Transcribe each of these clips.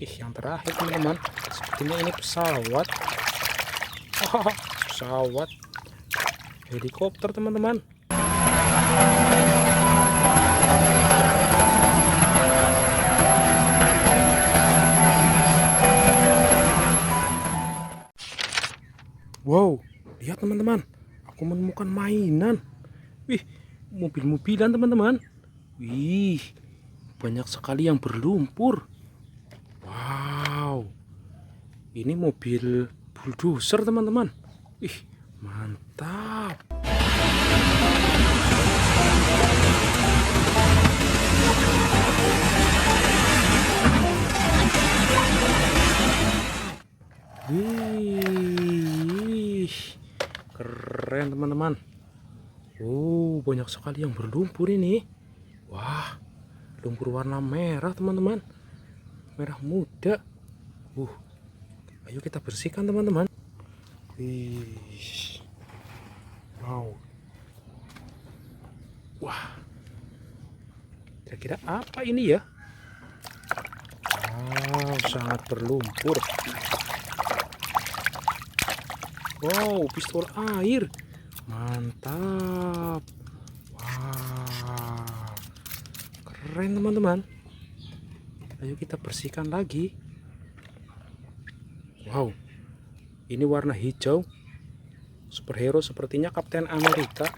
Yang terakhir teman-teman, sepertinya ini pesawat. Pesawat, helikopter teman-teman. Wow, lihat teman-teman, aku menemukan mainan. Wih, mobil-mobilan teman-teman. Wih, banyak sekali yang berlumpur. Wow, ini mobil bulldozer teman-teman. Wih, mantap. Wih, keren teman-teman. Banyak sekali yang berlumpur ini. Wah, lumpur warna merah teman-teman, merah muda. Ayo kita bersihkan teman-teman. Wih, wow. Wah, kira-kira apa ini ya? Wow, sangat berlumpur. Wow, pistol air, mantap. Wah, keren teman-teman. Ayo kita bersihkan lagi. Wow, ini warna hijau, superhero sepertinya Kapten Amerika.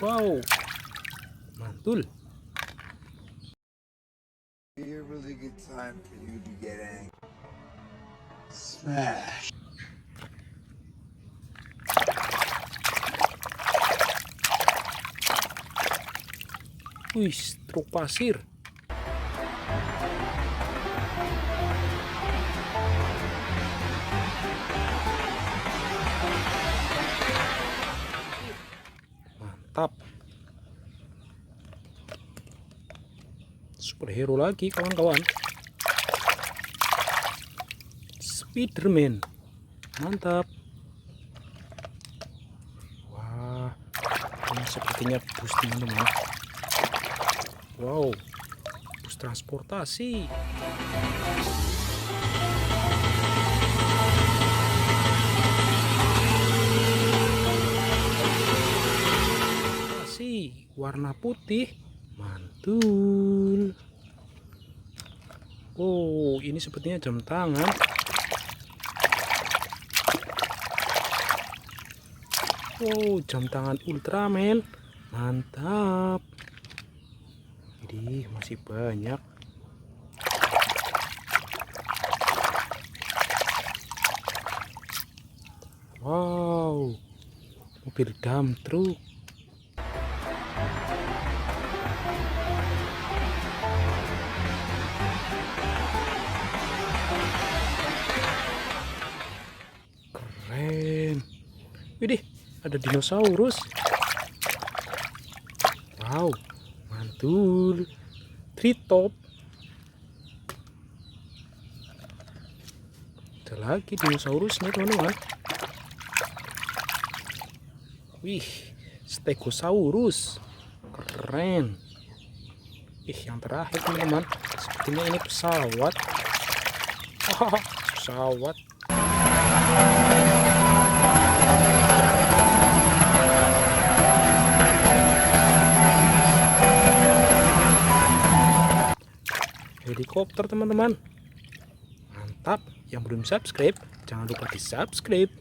Wow, mantul. A really good time for you to get angry. Smash. Wih, truk pasir. Mantap. Superhero lagi kawan-kawan. Spiderman. Mantap. Wah, ini sepertinya bus teman-teman. Wow, bus transportasi. Warna putih, mantul. Ini sepertinya jam tangan. Jam tangan UltraMan, mantap. Ini masih banyak. Wow, mobil dump truk. Keren. Widih, ada dinosaurus. Wow, mantul. Treetop. Ada lagi dinosaurusnya teman-teman. Wih, stegosaurus. Keren. Yang terakhir teman-teman, sepertinya ini pesawat. Pesawat. Helikopter teman-teman. Mantap. Yang belum subscribe, jangan lupa di subscribe.